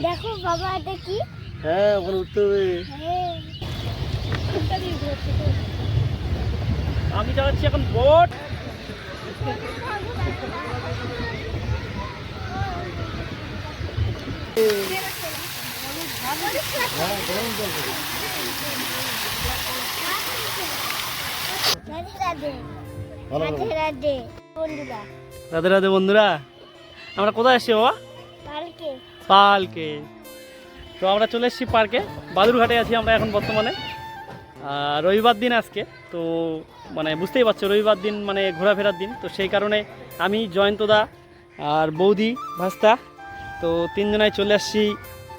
দেখো বাবা এটা কি? হ্যাঁ ওখানে উঠতে হবে। আমি চালাচ্ছি এখন বোট। রাধে রাধে বন্ধুরা, আমরা কোথায় এসছি বাবা? পার্কে। তো আমরা চলে এসেছি পার্কে, বালুরঘাটে আছি আমরা এখন বর্তমানে। রবিবার দিন আজকে, তো মানে বুঝতেই পারছো রবিবার দিন মানে ঘোরাফেরার দিন। তো সেই কারণে আমি, জয়ন্তদা আর বৌদি ভাস্তা, তো তিনজনায় চলে আসছি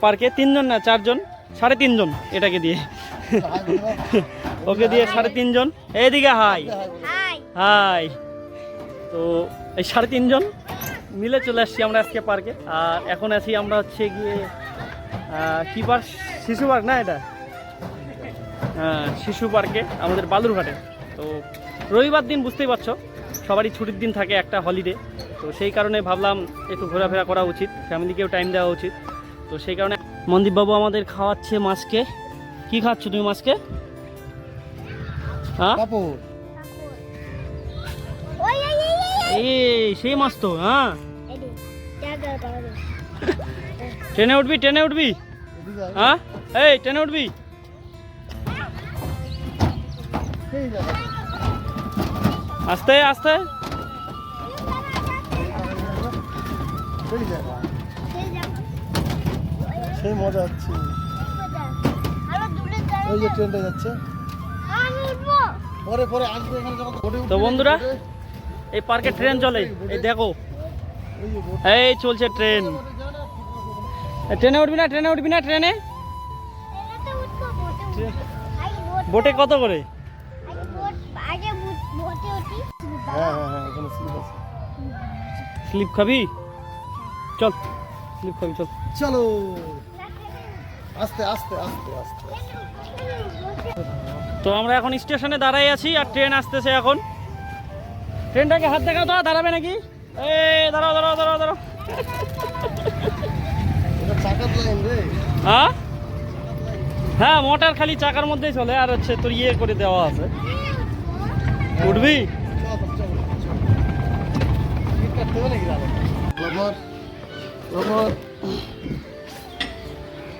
পার্কে। তিনজন না, চারজন, 3.5 জন এটাকে দিয়ে, ওকে দিয়ে 3.5 জন। এইদিকে হাই হাই। তো এই 3.5 জন মিলে চলে আসছি আমরা আজকে পার্কে। আর এখন আছি আমরা হচ্ছে গিয়ে কি পার্ক? শিশু পার্ক না এটা? হ্যাঁ, শিশু পার্কে আমাদের বালুরঘাটে। তো রবিবার দিন বুঝতেই পারছো সবারই ছুটির দিন থাকে, একটা হলিডে। তো সেই কারণে ভাবলাম একটু ঘোরাফেরা করা উচিত, ফ্যামিলিকেও টাইম দেওয়া উচিত। তো সেই কারণে মনদীপবাবু আমাদের খাওয়াচ্ছে মাছকে। কি খাচ্ছ তুমি মাছকে? হ্যাঁ এই সেই মাছ তো। হ্যাঁ, ট্রেনে উঠবি, ট্রেনে উঠবি। হ্যাঁ এই ট্রেনে উঠবি। আস্তে আস্তে। সেই মজা হচ্ছে। ওই যে ট্রেনটা যাচ্ছে, পরে পরে আসবে। তো বন্ধুরা, এই পার্কে ট্রেন চলে, এই দেখো এই চলছে ট্রেন। ট্রেনে উঠবি না, ট্রেনে উঠবি না। ট্রেনে বোটে কত করে? স্লিপ খাবি? চল স্লিপ খাবি, চল। চলো আস্তে আস্তে আস্তে আস্তে। তো আমরা এখন স্টেশনে দাঁড়াই আছি, আর ট্রেন আসতেছে এখন। ট্রেনটাকে হাত দেখাও তো, দাঁড়াবে নাকি? এই দাঁড়াও দাঁড়াও দাঁড়াও দাঁড়াও। হ্যাঁ হ্যাঁ, মোটর খালি চাকার মধ্যেই চলে, আর হচ্ছে তোর ইয়ে করে দেওয়া আছে। উঠবি?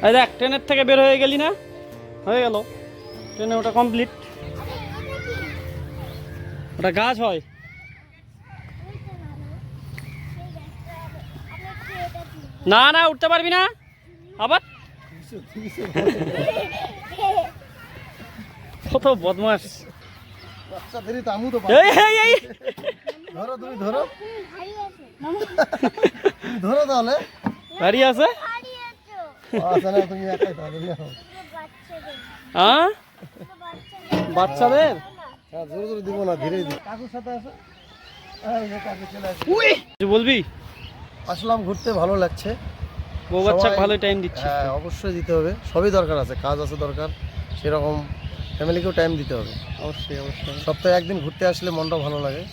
এই দেখ, ট্রেনের থেকে বের হয়ে গেলি না? হয়ে গেল, ট্রেনে ওটা কমপ্লিট। ওটা গাছ হয়। না না, উঠতে পারবি না আবার। কত বদমাস। ধরো তুমি, ধরো ধরো তাহলে। গাড়ি আছে। হ্যাঁ, বাচ্চাদের জোরে জোরে দিব না, ধীরে ধীরে। কাকুর সাথে আসো, বলবি? আসলাম ঘুরতে, ভালো লাগছে। বউ বাচ্চা ভালো টাইম দিচ্ছে। হ্যাঁ অবশ্যই দিতে হবে, সবই দরকার আছে, কাজ আছে দরকার, সেরকম ফ্যামিলিকেও টাইম দিতে হবে। অবশ্যই অবশ্যই। সপ্তাহে একদিন ঘুরতে আসলে মনটা ভালো লাগে,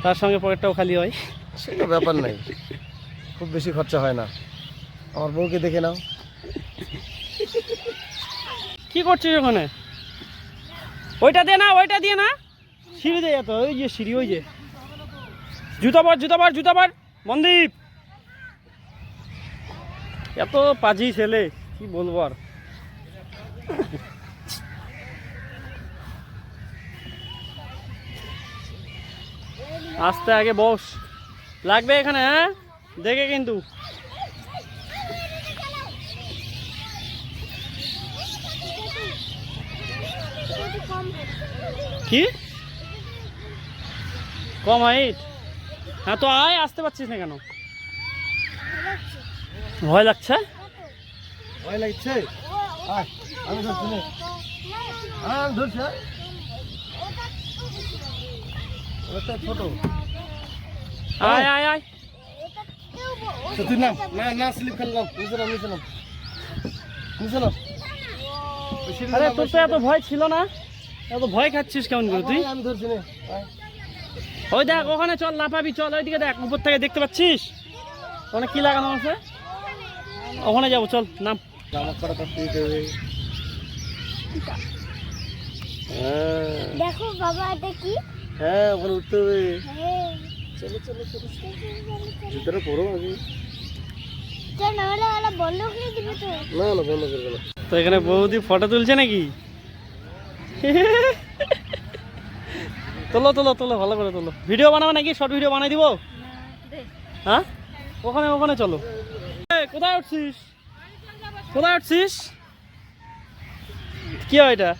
তার সঙ্গে পকেটটাও খালি হয়। সেটা ব্যাপার নাই, খুব বেশি খরচা হয় না। আমার বউকে দেখে নাও। কি করছিস ওখানে? ওইটা দে না, ওইটা দিয়ে না, সিঁড়ি দিয়ে যেত। ওই যে সিঁড়ি, ওই যে। জুতা পর, জুতা পর, জুতা পর। মনদীপ এত পাজি ছেলে, কি বলবো আর। আস্তে আগে বস, লাগবে এখানে। হ্যাঁ দেখে কিন্তু। কি কম হাইট? হ্যাঁ তো আয়, আসতে পারছিস না কেন? ভয় লাগছে? ভয় লাগছে? আমি ধরছি না, আমি ধরছি। ছোট, আয় আয় আয়। তুই না না না, স্লিপ খেললাম। নিচে নাম, নিচে নাম, নিচে নাম। আরে তোর তো এত ভয় ছিল না, এত ভয় খাচ্ছিস কেমন করে তুই? আমি ধরছি না। ওই দেখ ওখানে, চল লাফাবি, চল ওইদিকে দেখ, উপর থেকে দেখতে পাচ্ছিস? ওখানে কি লাগানো আছে? ওখানে যাবো, চল নাম। জামা কাপড় কাটতে দেবে। দেখো বাবা এটা কি? হ্যাঁ ওখানে উঠতে হবে। হ্যাঁ চলো চলো চলো, ভিতরে পড়ো আগে। চল নাহলে ওরা বন্ধ করে দিবে তো। না না বন্ধ করবে না। তো এখানে বৌদি ফটো তুলছে নাকি? তোলো তোলো তোলো, ভালো করে তোলো। ভিডিও বানাবো নাকি? শর্ট ভিডিও বানাই দিব? হ্যাঁ ওখানে ওখানে চলো। কোথায় উঠছিস? কোথায় উঠছিস? কি হয় এটা?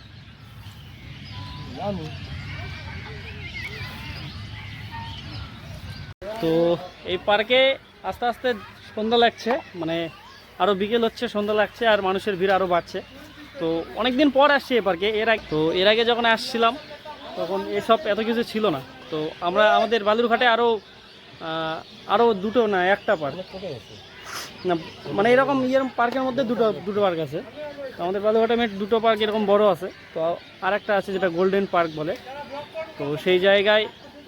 তো এই পার্কে আস্তে আস্তে সন্ধ্যা লাগছে, মানে আরও বিকেল হচ্ছে, সন্ধ্যা লাগছে আর মানুষের ভিড় আরও বাড়ছে। তো অনেক দিন পর আসছি এই পার্কে। এর আগে যখন আসছিলাম তখন এসব এত কিছু ছিল না। তো আমাদের বালুরঘাটে আরও দুটো না একটা পার্ক না, মানে এরকম পার্কের মধ্যে দুটো পার্ক আছে। আমাদের বালুরঘাটে দুটো পার্ক এরকম বড় আছে। তো আর একটা আছে যেটা গোল্ডেন পার্ক বলে। তো সেই জায়গায়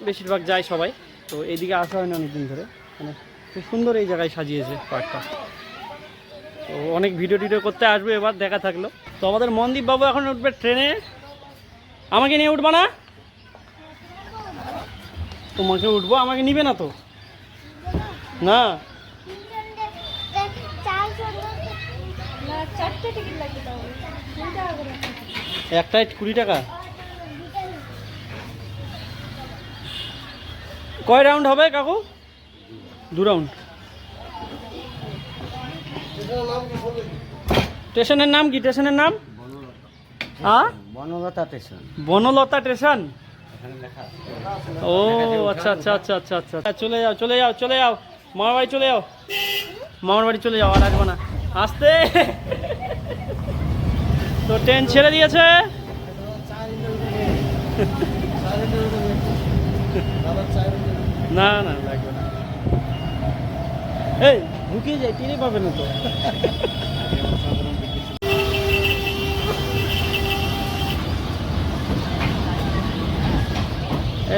বেশিরভাগ যায় সবাই। তো এইদিকে আসা হয় না অনেকদিন ধরে, মানে খুব সুন্দর এই জায়গায় সাজিয়েছে পার্কটা। তো অনেক ভিডিও টিডিও করতে আসবে, এবার দেখা থাকলো। তো আমাদের মনদীপ বাবু এখন উঠবে ট্রেনে। আমাকে নিয়ে উঠবা না? তোমাকে উঠবো, আমাকে নিবে না তো? না চারটে টিকিট লাগবে তাও 20 টাকা করে। একটাই 20 টাকা? কয় রাউন্ড হবে কাকু? 2 রাউন্ড। স্টেশনের নাম কি? স্টেশনের নাম? হ্যাঁ বনলতা স্টেশন। বনলতা স্টেশন। ও আচ্ছা আচ্ছা আচ্ছা আচ্ছা আচ্ছা, চলে যাও চলে যাও চলে যাও, মামার বাড়ি চলে যাও, মামার বাড়ি চলে যাও, আর আসবো না। আসতে তো ট্রেন ছেড়ে দিয়েছে। না না লাগবে না, এই ঢুকিয়ে যাই, টেনে পাবে না তো।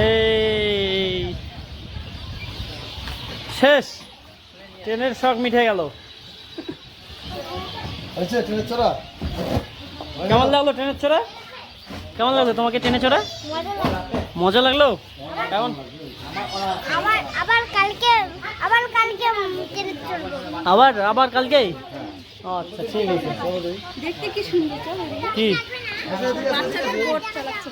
এই শেষ, ট্রেনের শখ মিটে গেল। আচ্ছা ট্রেনে চড়া কেমন লাগলো ট্রেনের চড়া? কেমন লাগলো তোমাকে ট্রেনে চড়া? মজা লাগলো? কেমন? আবার কালকে ট্রেনে চড়বো। আবার কালকেই? আচ্ছা ঠিক আছে। দেখতে কি সুন্দর, কি বাচ্চারা বোট চালাচ্ছে।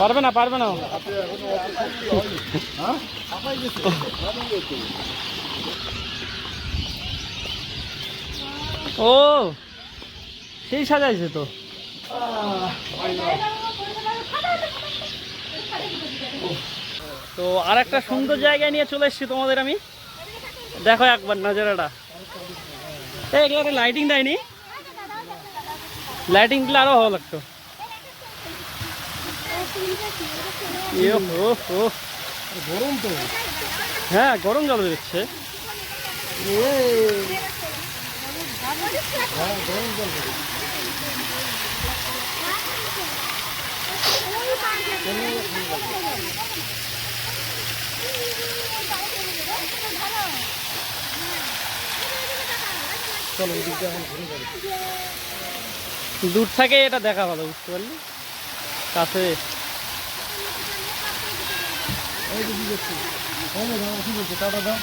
পারবে না পারবে না। ও সেই সাজাইছে তো। তো আর একটা সুন্দর জায়গায় নিয়ে চলে এসেছি তোমাদের আমি। দেখো একবার নজারাটা। এগুলো লাইটিং দেয়নি, লাইটিং দিলে আরো ভালো লাগতো। গরম তো। হ্যাঁ গরম জল বেরোচ্ছে। দূর থেকে এটা দেখা ভালো, বুঝতে পারলি? কাছে টাটা দাও।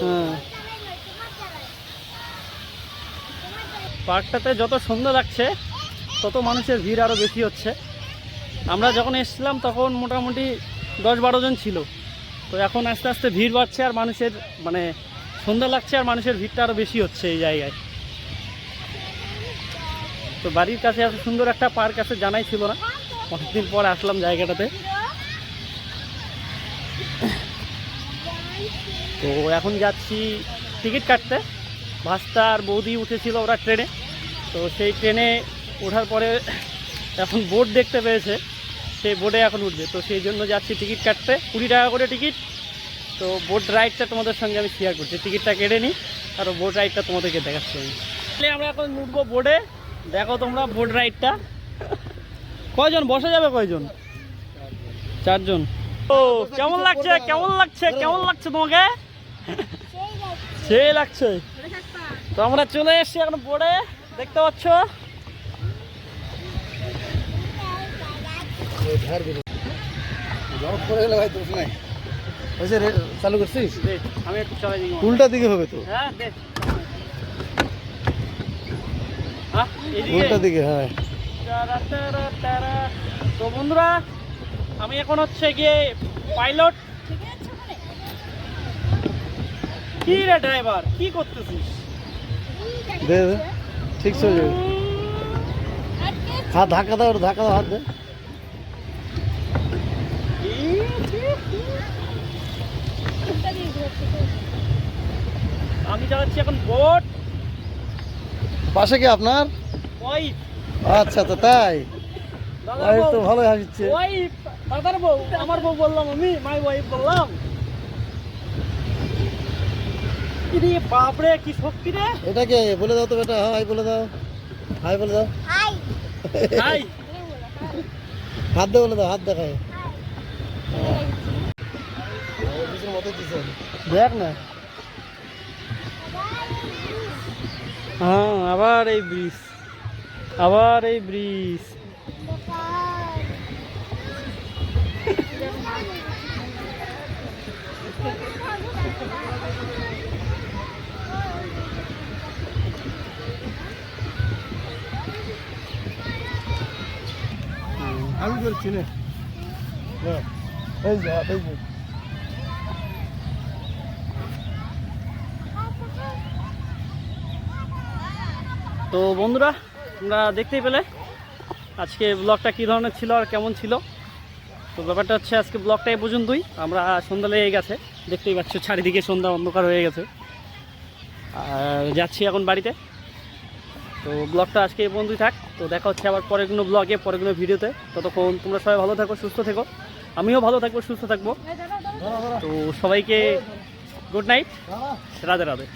হ্যাঁ, পার্কটাতে যত সুন্দর লাগছে তত মানুষের ভিড় আরও বেশি হচ্ছে। আমরা যখন এসেছিলাম তখন মোটামুটি 10-12 জন ছিল। তো এখন আস্তে আস্তে ভিড় বাড়ছে আর মানুষের মানে সন্ধ্যা লাগছে আর মানুষের ভিড়টা আরও বেশি হচ্ছে এই জায়গায়। তো বাড়ির কাছে এত সুন্দর একটা পার্ক আছে জানাই ছিল না, অনেকদিন পর আসলাম জায়গাটাতে। তো এখন যাচ্ছি টিকিট কাটতে। ভাস্তা আর বৌদি উঠেছিল ওরা ট্রেনে, তো সেই ট্রেনে ওঠার পরে এখন বোর্ড দেখতে পেয়েছে, সেই বোর্ডে এখন উঠবে। তো সেই জন্য যাচ্ছি টিকিট কাটতে। 20 টাকা করে টিকিট, তো বোট রাইডটা তোমাদের সঙ্গে আমি শেয়ার করছি, টিকিটটা কেটে নিই আর বোট রাইডটা তোমাদেরকে দেখাচ্ছি আমি। আমরা এখন উঠবো বোটে, দেখো তোমরা বোট রাইডটা। কয়জন বসা যাবে, কয়জন? 4 জন। ও কেমন লাগছে, কেমন লাগছে, কেমন লাগছে তোমাকে? সেই লাগছে। তো আমরা চলে এসেছি এখন বোটে, দেখতে পাচ্ছ। চালু করছিস? আমি একটু চলে দিই। উল্টা দিকে হবে তো, হ্যাঁ দেখ। হ্যাঁ এদিকে। উল্টা দিকে, হ্যাঁ। তো বন্ধুরা আমি এখন হচ্ছে গিয়ে পাইলট। কি রে ড্রাইভার, কি করতেছিস? দে দে, ঠিক চলে যাবে। হাত ধাক্কা দাও, ধাক্কা দাও, হাত দে। আমি চালাচ্ছি এখন বোট। পাশে কি আপনার? ওয়াইফ। আচ্ছা, তো তাই? দাদার ওয়াইফ বউ। তো ভালোই হাসিচ্ছে। ওয়াইফ, দাদার বউ, আমার বউ বললাম, আমি মাই ওয়াইফ বললাম। কি রে বাপরে, কি শক্তি রে। এটাকে বলে দাও তো বেটা, হাই বলে দাও, হাই বলে দাও। High high. হাত দিয়ে বলে দাও, হাত দেখায়। দেখ না। হ্যাঁ আবার এই ব্রিজ, আবার এই ব্রিজ। আমি করছি না, এই যে, এই যে। তো বন্ধুরা তোমরা দেখতেই পেলে আজকে ব্লগটা কী ধরনের ছিল আর কেমন ছিল। তো ব্যাপারটা হচ্ছে আজকে ব্লগটা এই পর্যন্তই। আমরা সন্ধ্যা লেগে গেছে, দেখতেই পাচ্ছ চারিদিকে সন্ধ্যা অন্ধকার হয়ে গেছে, আর যাচ্ছি এখন বাড়িতে। তো ব্লগটা আজকে এই পর্যন্তই থাক। তো দেখা হচ্ছে আবার পরের কোনো ব্লগে, পরের কোনো ভিডিওতে। ততক্ষণ তোমরা সবাই ভালো থাকো, সুস্থ থেকো, আমিও ভালো থাকবো, সুস্থ থাকবো। তো সবাইকে গুড নাইট, রাধে রাধে।